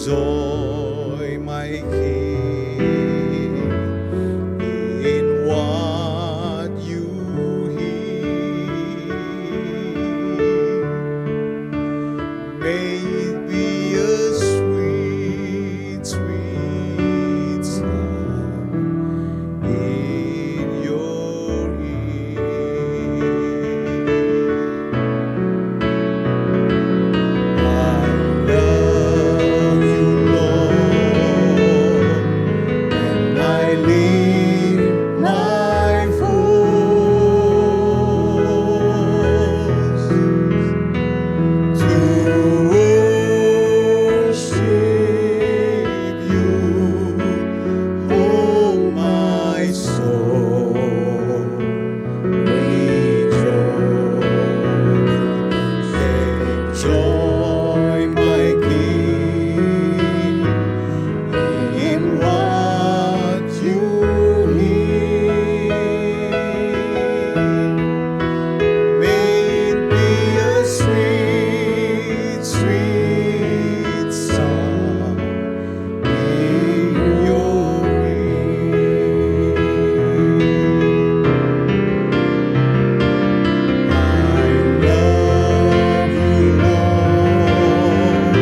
joy, my King, in what you hear. May it be a sweet, sweet sound in your ear. I love you, Lord, and I lift my voice to worship you, oh my soul, rejoice. Enjoy, my King, in what you hear. May it be a sweet, sweet sound in your ear. I love you, Lord,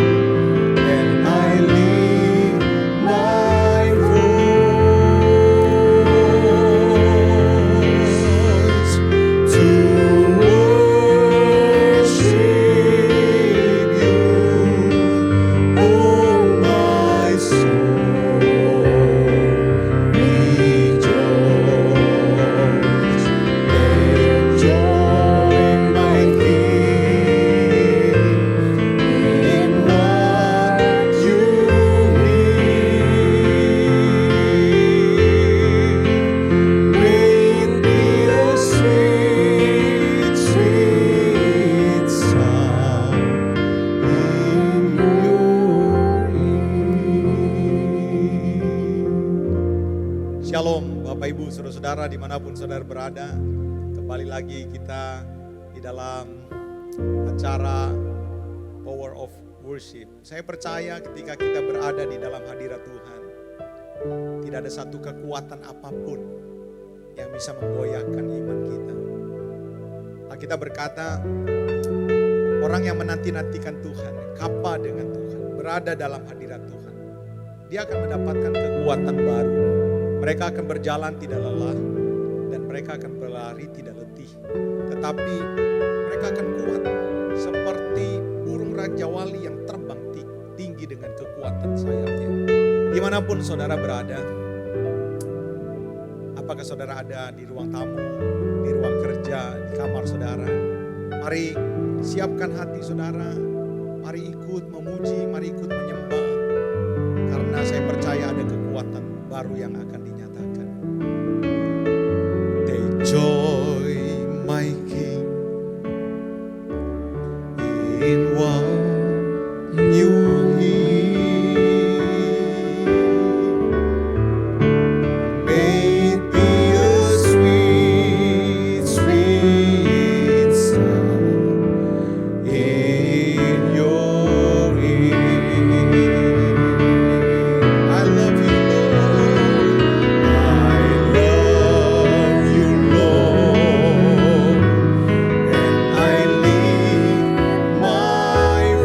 and I lift my voice to worship you, oh my soul, rejoice. Enjoy, my King, in what you hear. May it be a sweet, sweet sound in your ear. Shalom Bapak Ibu Saudara-saudara dimanapun saudara berada. Kembali lagi kita di dalam acara Power of Worship. Saya percaya ketika kita berada di dalam hadirat Tuhan, tidak ada satu kekuatan apapun yang bisa menggoyahkan iman kita. Alkitab berkata, orang yang menanti-nantikan Tuhan, kapa dengan Tuhan, berada dalam hadirat Tuhan, dia akan mendapatkan kekuatan baru. Mereka akan berjalan tidak lelah dan mereka akan berlari tidak letih. Tetapi mereka akan kuat seperti burung raja wali yang terbang tinggi dengan kekuatan sayapnya. Dimanapun saudara berada, apakah saudara ada di ruang tamu, di ruang kerja, di kamar saudara, mari siapkan hati saudara, mari ikut memuji, mari ikut menyembah. Karena saya percaya ada kekuatan baru yang akan dinyatakan. Take joy, my King, in what you hear. May it be a sweet, sweet sound in your ear. I love you, Lord. I love you, Lord, and I lift my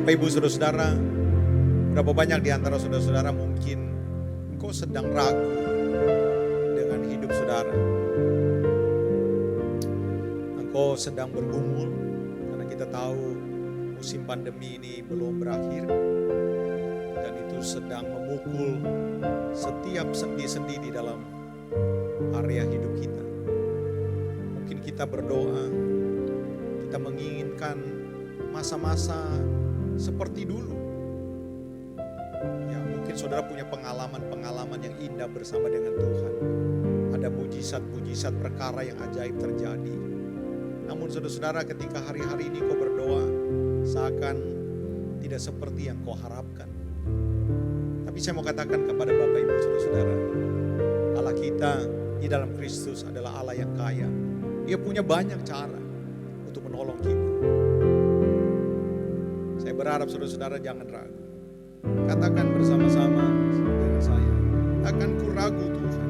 Bapak Ibu Saudara-saudara, berapa banyak di antara saudara-saudara mungkin engkau sedang ragu dengan hidup saudara. Engkau sedang bergumul karena kita tahu musim pandemi ini belum berakhir dan itu sedang memukul setiap sendi-sendi di dalam area hidup kita. Mungkin kita berdoa, kita menginginkan masa-masa seperti dulu. Ya, mungkin saudara punya pengalaman-pengalaman yang indah bersama dengan Tuhan. Ada mujizat-mujizat perkara yang ajaib terjadi. Namun saudara-saudara, ketika hari-hari ini kau berdoa, seakan tidak seperti yang kau harapkan. Tapi saya mau katakan kepada Bapak Ibu Saudara-saudara, Allah kita di dalam Kristus adalah Allah yang kaya. Dia punya banyak cara untuk menolong kita. Saya berharap saudara-saudara jangan ragu. Katakan bersama-sama dengan saya, takkan ku ragu Tuhan,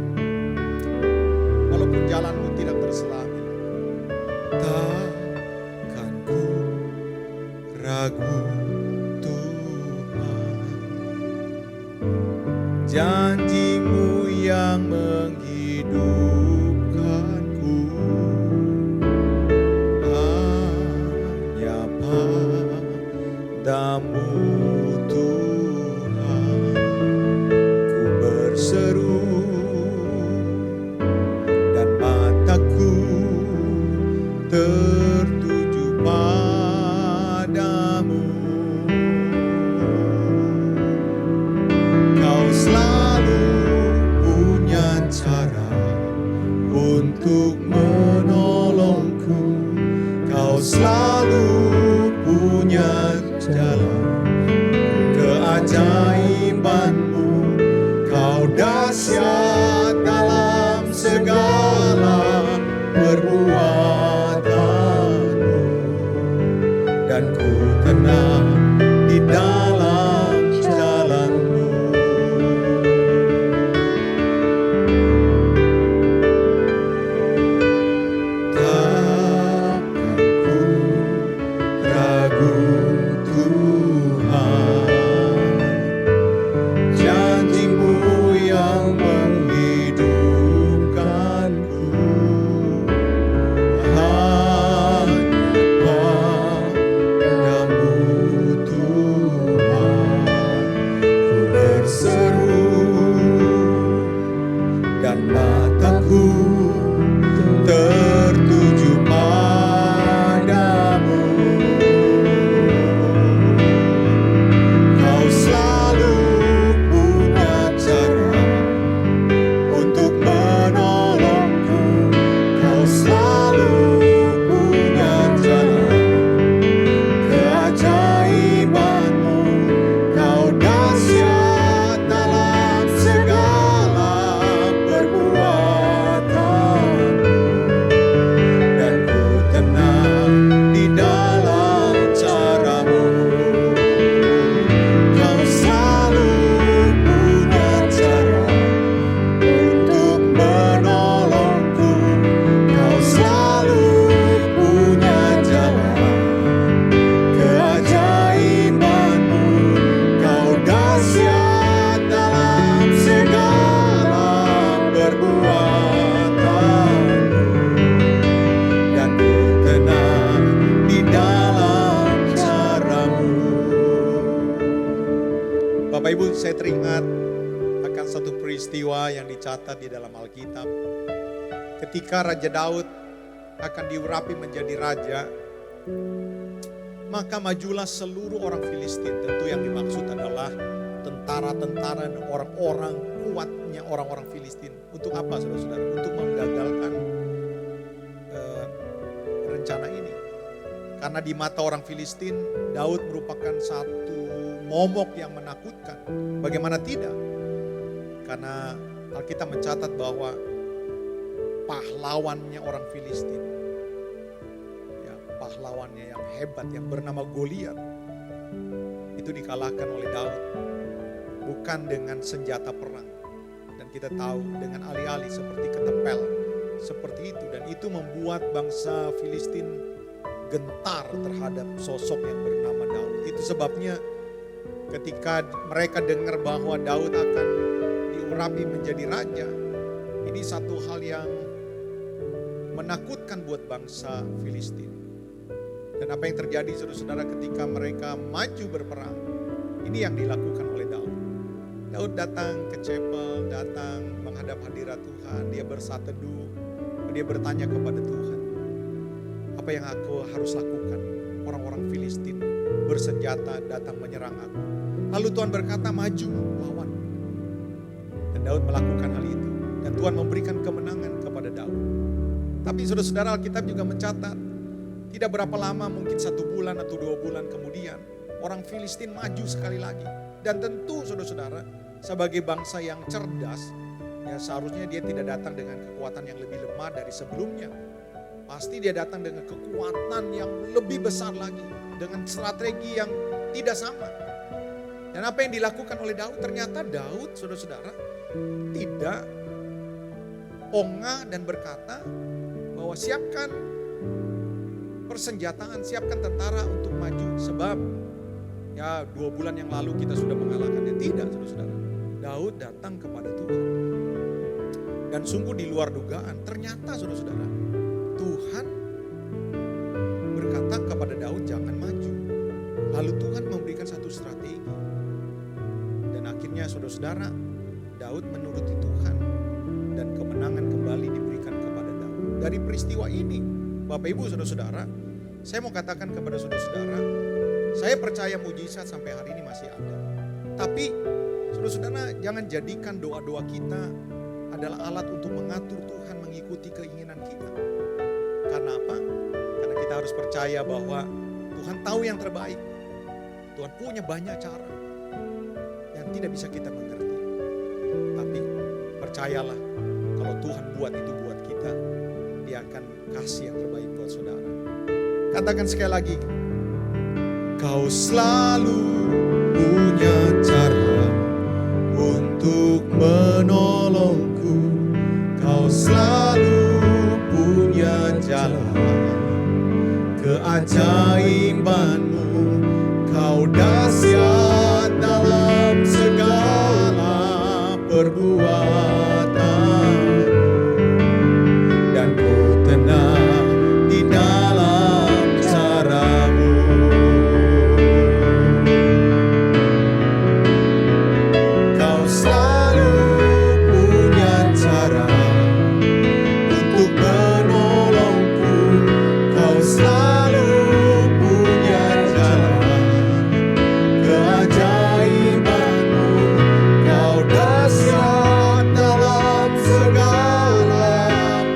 walaupun jalanmu tidak terselami. Takkan ku ragu Tuhan, janjimu yang menghidupkanku, hanya padamu Tuhan ku berseru dan mataku tertuju padamu. Kau selalu punya cara untuk menolongku. Kau selalu punya jalan keajaibanmu. Kau dahsyat dalam segala perbuatanmu, dan ku tenang di dalam jalanmu. Takkan ku ragu Tuhan, janjimu yang menghidupkanku, hanya padamu Tuhan ku berseru dan mataku tertuju padamu. Kau selalu punya cara untuk menolongku. Kau selalu punya jalan keajaibanmu. Kau dahsyat dalam segala perbuatanmu, dan ku tenang di dalam caramu. Kau selalu punya cara untuk menolongku. Kau selalu punya jalan keajaibanmu. Kau dahsyat dalam segala perbuatanmu, dan ku tenang di dalam caramu. Bapak Ibu, saya teringat akan satu peristiwa yang dicatat di dalam Alkitab. Ketika Raja Daud akan diurapi menjadi raja, maka majulah seluruh orang Filistin. Tentu yang dimaksud adalah tentara-tentara dan orang-orang kuatnya orang-orang Filistin. Untuk apa saudara-saudara? Untuk menggagalkan rencana ini. Karena di mata orang Filistin, Daud merupakan satu momok yang menakutkan. Bagaimana tidak? Karena Alkitab mencatat bahwa pahlawannya orang Filistin, ya, pahlawannya yang hebat yang bernama Goliat, itu dikalahkan oleh Daud bukan dengan senjata perang, dan kita tahu dengan alih-alih seperti ketepel seperti itu, dan itu membuat bangsa Filistin gentar terhadap sosok yang bernama Daud. Itu sebabnya ketika mereka dengar bahwa Daud akan diurapi menjadi raja, ini satu hal yang menakutkan buat bangsa Filistin. Dan apa yang terjadi saudara-saudara ketika mereka maju berperang, ini yang dilakukan oleh Daud. Daud datang ke chapel, datang menghadap hadirat Tuhan, dia bersatu teduh, dia bertanya kepada Tuhan, apa yang aku harus lakukan? Orang-orang Filistin bersenjata datang menyerang aku. Lalu Tuhan berkata, maju, lawan. Dan Daud melakukan hal itu. Dan Tuhan memberikan kemenangan kepada Daud. Tapi saudara-saudara, Alkitab juga mencatat, tidak berapa lama, mungkin 1 bulan atau 2 bulan kemudian, orang Filistin maju sekali lagi. Dan tentu saudara-saudara, sebagai bangsa yang cerdas, ya seharusnya dia tidak datang dengan kekuatan yang lebih lemah dari sebelumnya. Pasti dia datang dengan kekuatan yang lebih besar lagi, dengan strategi yang tidak sama. Dan apa yang dilakukan oleh Daud, ternyata Daud saudara-saudara tidak ongah dan berkata bahwa siapkan persenjataan, siapkan tentara untuk maju. Sebab ya 2 bulan yang lalu kita sudah mengalahkannya. Tidak saudara-saudara. Daud datang kepada Tuhan. Dan sungguh di luar dugaan, ternyata saudara-saudara, Tuhan berkata kepada Daud jangan maju. Lalu Tuhan memberikan satu strategi. Dan akhirnya saudara-saudara, Daud menuruti Tuhan. Dan kemenangan kembali diberikan kepada Daud. Dari peristiwa ini, Bapak Ibu saudara-saudara, saya mau katakan kepada saudara-saudara, saya percaya mujizat sampai hari ini masih ada. Tapi saudara-saudara, jangan jadikan doa-doa kita adalah alat untuk mengatur Tuhan mengikuti keinginan kita. Karena apa? Karena kita harus percaya bahwa Tuhan tahu yang terbaik. Tuhan punya banyak cara yang tidak bisa kita mengerti. Tapi percayalah, kalau Tuhan buat itu buat kita, Dia akan kasih yang terbaik buat saudara. Katakan sekali lagi, Kau selalu punya cara untuk menolongku. Kau selalu punya jalan keajaibanmu. Kau dahsyat dalam segala perbuatan. Dan ku tenang di dalam caramu. Kau selalu punya cara untuk menolongku. Kau selalu punya jalan keajaibanmu. Kau dahsyat dalam segala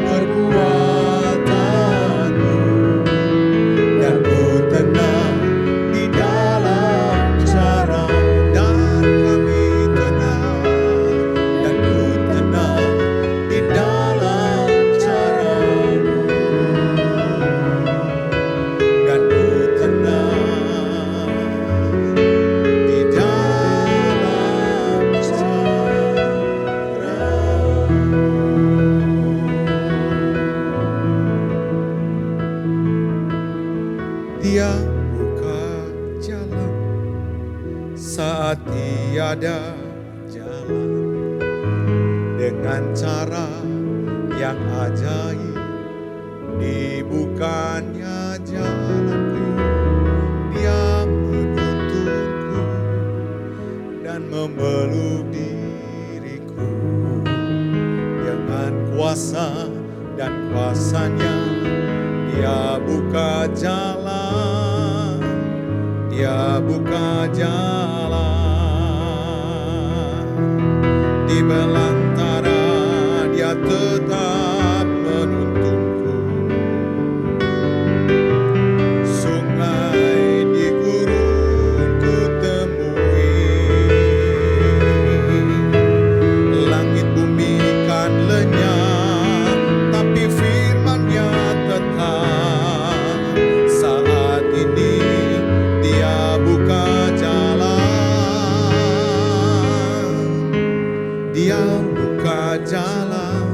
perbuatanmu. Dan ku tenang di dalam caramu. Dan kami tenang. Dan ku tenang di dalam caramu. Dan ku tenang di dalam caramu. Dia buka jalan saat tiada jalan, dengan cara yang ajaib dibukanya jalanku. Dia menuntunku dan memeluk diriku dengan kuasa dan kuasanya. Dia buka jalan, Dia buka jalan di belantara. Dia tetap menuntunku. Sungai di gurun ku temui. Langit bumi kan lenyap, tapi firman-Nya tetap. Saat ini Dia buka jalan. Dia buka jalan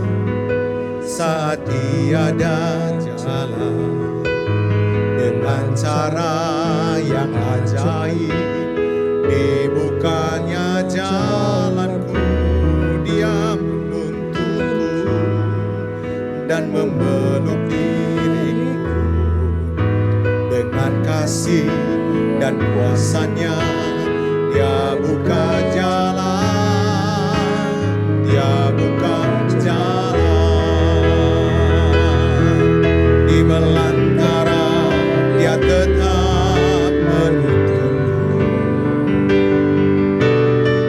saat tiada jalan, dengan cara yang ajaib. Dibukanya jalanku, Dia menuntunku dan memeluk diriku. Dengan kasih dan kuasa-Nya Dia buka jalan, Dia buka jalan. Di belantara Dia tetap menuntunku.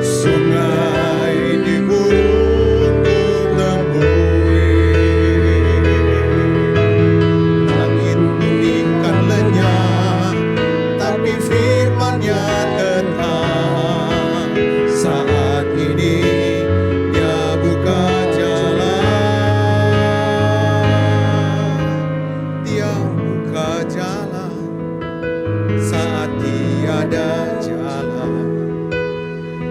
Sungai di gurunku temui, langit bumi kan lenyap, tapi firman-Nya tetap. Saat ini Dia buka jalan, Dia buka jalan saat tiada jalan.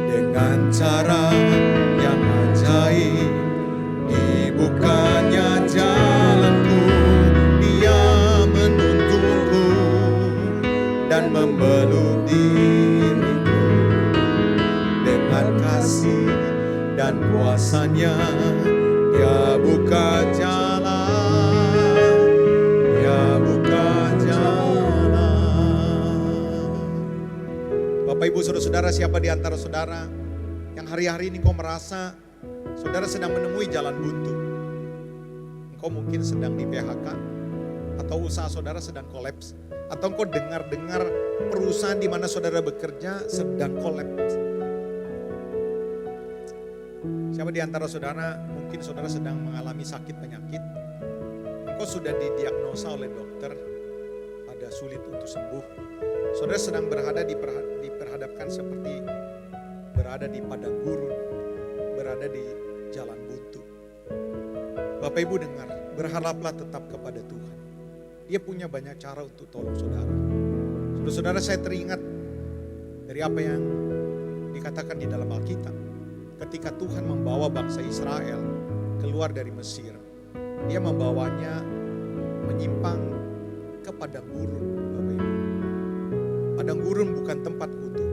Dengan cara yang ajaib, dibukanya jalanku, Dia menuntunku dan memeluk diriku. Dengan kasih dan kuasa-Nya Dia buka jalan, Dia buka jalan. Bapak Ibu Saudara-saudara, siapa di antara saudara yang hari-hari ini kau merasa saudara sedang menemui jalan buntu? Engkau mungkin sedang di PHK, atau usaha saudara sedang kolaps, atau engkau dengar-dengar perusahaan di mana saudara bekerja sedang kolaps. Siapa di antara saudara, mungkin saudara sedang mengalami sakit penyakit, engkau sudah didiagnosa oleh dokter, ada sulit untuk sembuh. Saudara sedang diperhadapkan seperti berada di padang gurun, berada di jalan buntu. Bapak Ibu dengar, berharaplah tetap kepada Tuhan. Dia punya banyak cara untuk tolong saudara. Saudara-saudara, saya teringat dari apa yang dikatakan di dalam Alkitab. Ketika Tuhan membawa bangsa Israel keluar dari Mesir, Dia membawanya menyimpang ke padang gurun, Bapak Ibu. Padang gurun bukan tempat untuk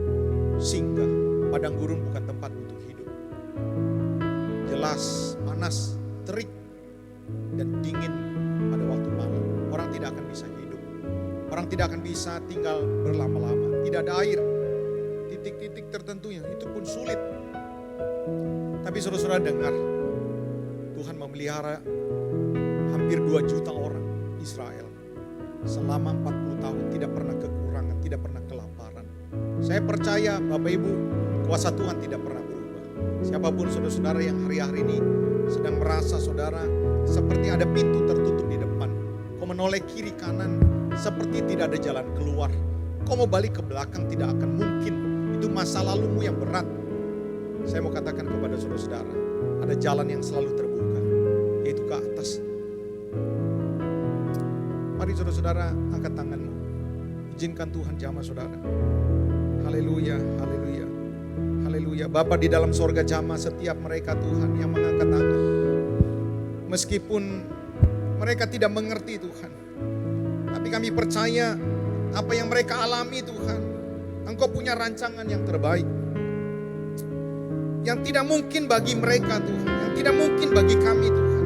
singgah, padang gurun bukan tempat untuk hidup. Jelas, panas, terik, dan dingin pada waktu malam. Orang tidak akan bisa hidup. Orang tidak akan bisa tinggal berlama-lama. Tidak ada air. Titik-titik tertentu yang itu pun sulit. Tapi saudara-saudara dengar, Tuhan memelihara hampir 2 juta orang Israel. Selama 40 tahun tidak pernah kekurangan, tidak pernah kelaparan. Saya percaya Bapak Ibu, kuasa Tuhan tidak pernah berubah. Siapapun saudara-saudara yang hari-hari ini sedang merasa saudara seperti ada pintu tertutup di depan. Kau menoleh kiri kanan seperti tidak ada jalan keluar. Kau mau balik ke belakang tidak akan mungkin. Itu masa lalumu yang berat. Saya mau katakan kepada saudara-saudara, ada jalan yang selalu terbuka, yaitu ke atas. Mari saudara-saudara angkat tanganmu. Izinkan Tuhan jamah saudara. Haleluya, haleluya, haleluya. Bapa di dalam sorga jamah setiap mereka Tuhan yang mengangkat tangan. Meskipun mereka tidak mengerti Tuhan, tapi kami percaya apa yang mereka alami Tuhan, Engkau punya rancangan yang terbaik. Yang tidak mungkin bagi mereka Tuhan, yang tidak mungkin bagi kami Tuhan,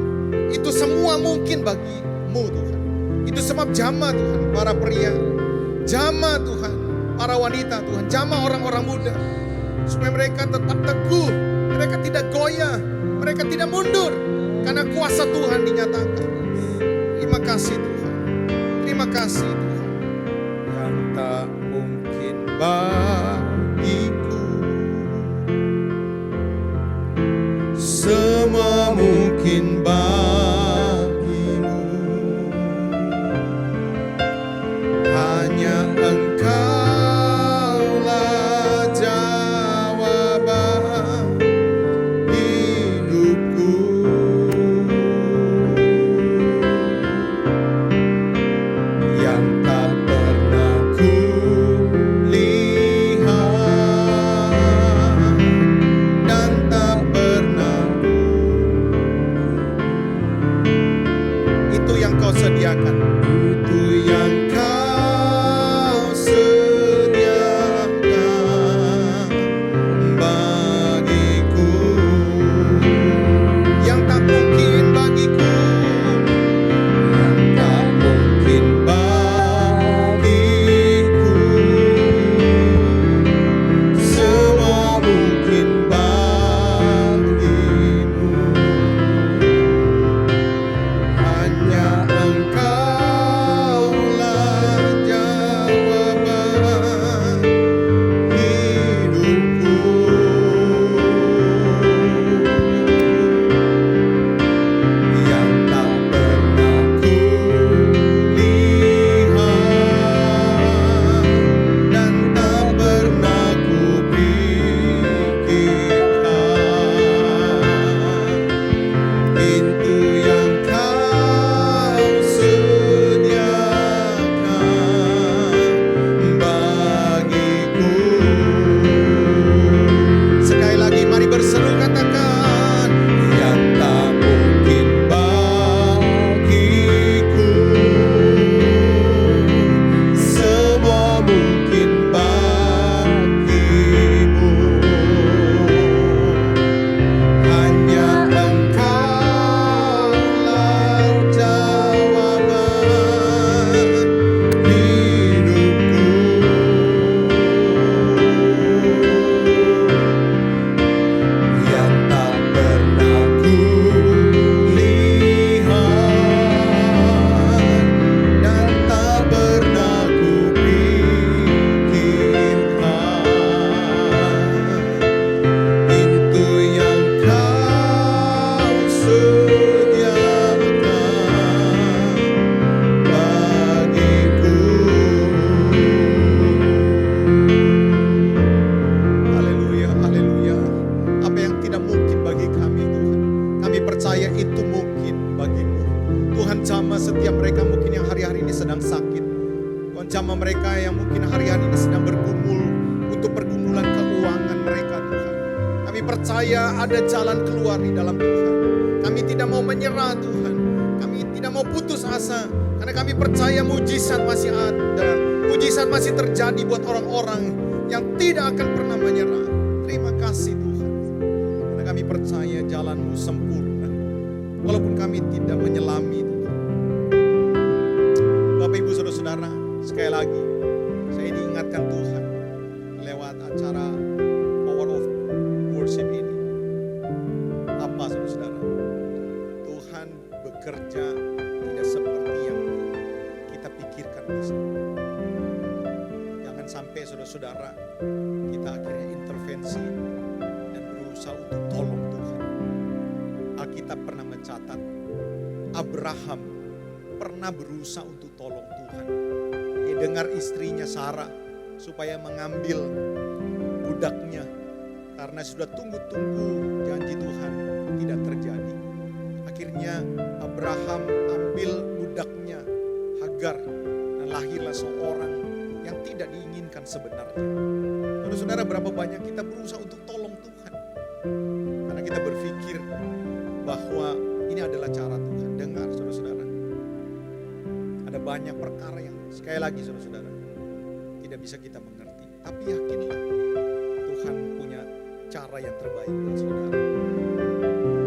itu semua mungkin bagimu Tuhan. Itu sebab jamah Tuhan para pria, jamah Tuhan para wanita Tuhan, jamah orang-orang muda, supaya mereka tetap teguh, mereka tidak goyah, mereka tidak mundur, karena kuasa Tuhan dinyatakan. Terima kasih Tuhan, terima kasih Tuhan. Yang tak mungkin bagiku, semua mungkin bagimu. Hanya Engkaulah jawaban hidupku. Yang tak pernah ku lihat dan tak pernah itu yang Kau sediakan, itu yang Kau setiap mereka mungkin yang hari-hari ini sedang sakit. Tuhan jamah mereka yang mungkin hari-hari ini sedang bergumul untuk pergumulan keuangan mereka Tuhan. Kami percaya ada jalan keluar di dalam Tuhan. Kami tidak mau menyerah Tuhan. Kami tidak mau putus asa. Karena kami percaya mujizat masih ada. Mujizat masih terjadi buat orang-orang yang tidak akan pernah menyerah. Terima kasih Tuhan. Karena kami percaya jalan-Mu sempurna. Walaupun kami tidak menyelami Tuhan. Bapak Ibu Saudara-saudara, sekali lagi saya diingatkan Tuhan lewat acara Power of Worship ini. Apa saudara-saudara? Tuhan bekerja tidak seperti yang kita pikirkan bisa. Jangan sampai saudara-saudara kita akhirnya intervensi dan berusaha untuk tolong Tuhan. Alkitab pernah mencatat Abraham pernah berusaha untuk tolong Tuhan. Dia dengar istrinya Sarah supaya mengambil budaknya karena sudah tunggu-tunggu janji Tuhan tidak terjadi. Akhirnya Abraham ambil budaknya Hagar dan lahirlah seorang yang tidak diinginkan sebenarnya. Saudara-saudara, berapa banyak kita berusaha untuk tolong Tuhan karena kita berpikir bahwa ini adalah cara Tuhan. Dengar saudara-saudara, ada banyak perkara yang sekali lagi saudara-saudara tidak bisa kita mengerti. Tapi yakinlah Tuhan punya cara yang terbaik buat saudara.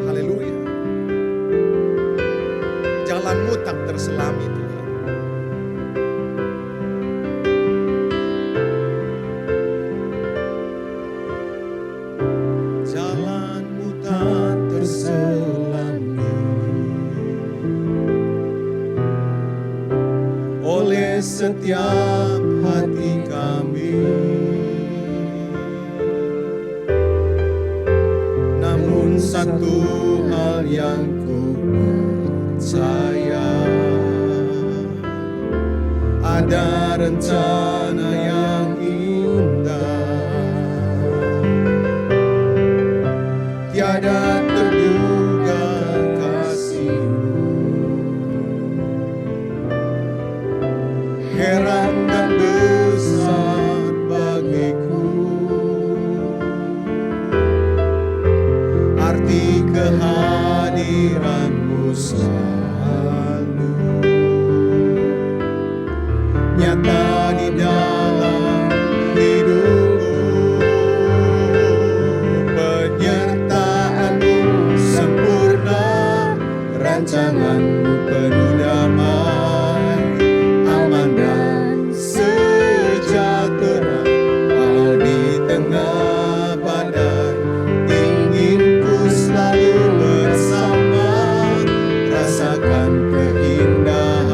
Haleluya. Jalanmu tak terselami Tuhan. Jalanmu tak terselami oleh setiap hati kami. Namun satu hal yang ku percaya, ada rencana yang indah, tiada terduga kasih-Mu. Heran dan besar bagiku arti kehadiran-Mu selalu nyata di dalam hidupku. Penyertaan-Mu sempurna, rancangan-Mu penuh damai, aman dan sejahtera. Walau di tengah badai, ingin ku selalu bersama, rasakan keindahan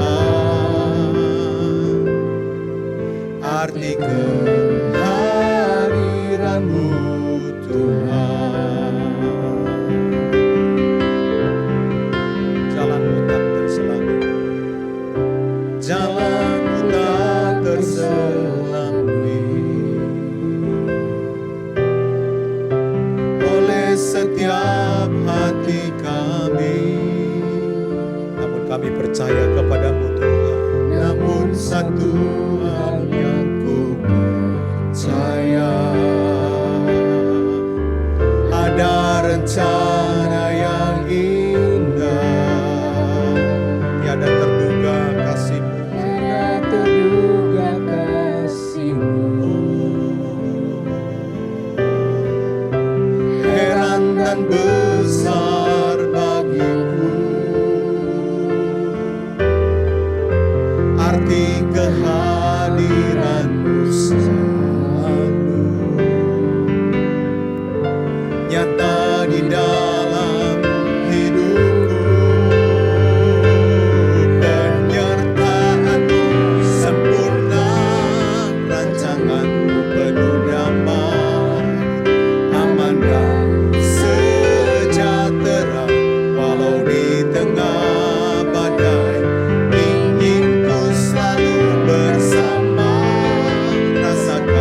arti kehadiran-Mu Tuhan. Jalan-Mu tak terselami, jalan-Mu tak terselami oleh setiap hati kami. Namun kami percaya kepada-Mu Tuhan. Namun satu hal yang ku percaya, ada rencana yang indah, tiada terduga kasih-Mu. Tiada terduga kasih-Mu. Heran dan besar bagiku arti kehadiran-Mu selalu nyata di dalam hidupku. Penyertaan-Mu sempurna, rancangan-Mu penuh damai, aman dan sejahtera. Walau di tengah badai, ingin ku selalu bersama, rasakan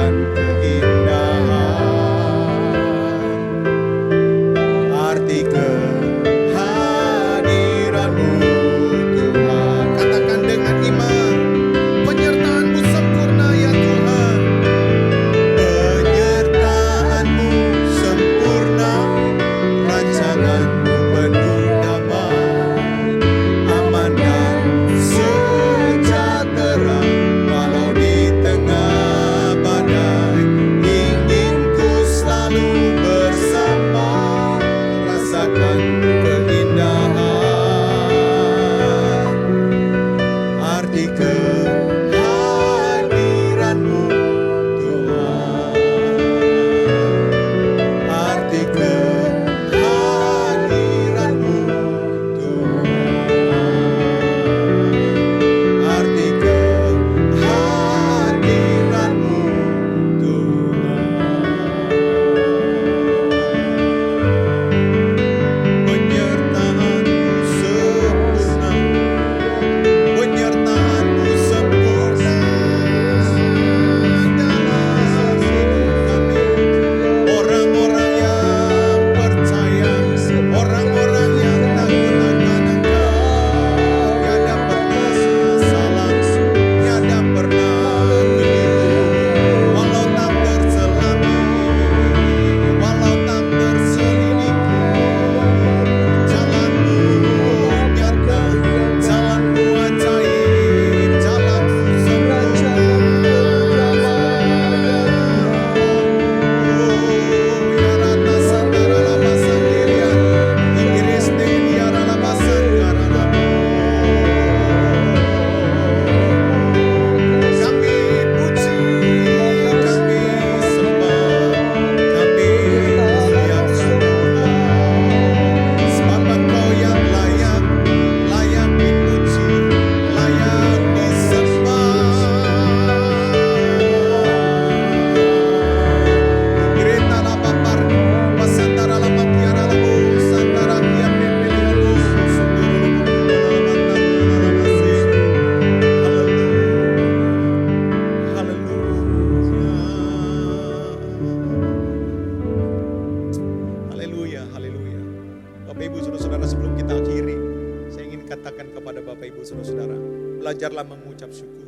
saudara-saudara, belajarlah mengucap syukur.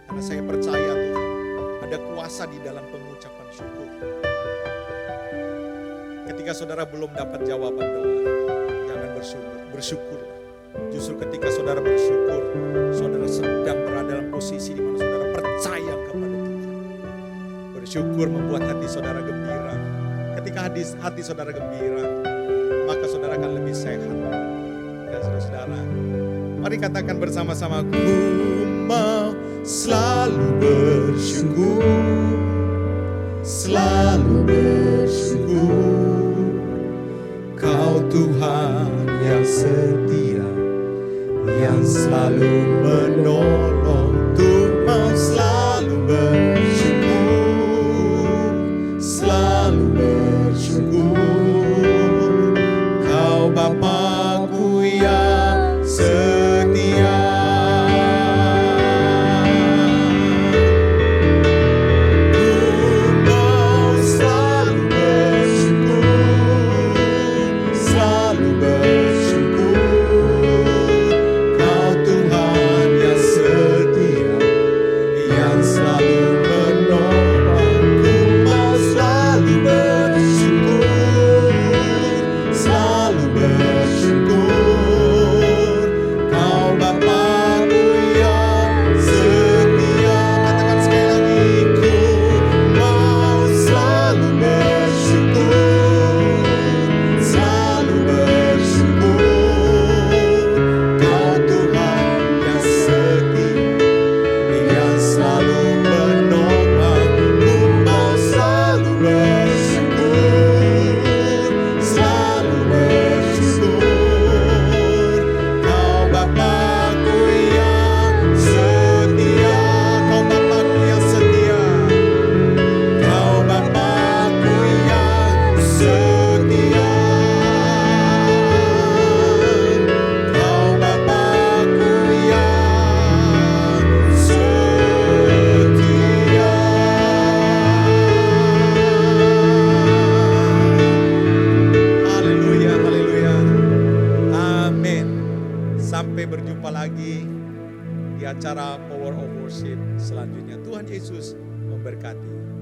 Karena saya percaya Tuhan, ada kuasa di dalam pengucapan syukur. Ketika saudara belum dapat jawaban doa, jangan bersyukurlah. Justru ketika saudara bersyukur, saudara sedang berada dalam posisi di mana saudara percaya kepada Tuhan. Bersyukur membuat hati saudara gembira. Ketika hati saudara gembira, maka saudara akan lebih sehat. Ya saudara, mari katakan bersama-sama, ku mau selalu bersyukur, selalu bersyukur. Kau Tuhan yang setia, yang selalu menolong. Ku mau selalu bersyukur, selalu bersyukur. Kau Bapa-Ku yang setia. Sampai berjumpa lagi di acara Power of Worship selanjutnya. Tuhan Yesus memberkati.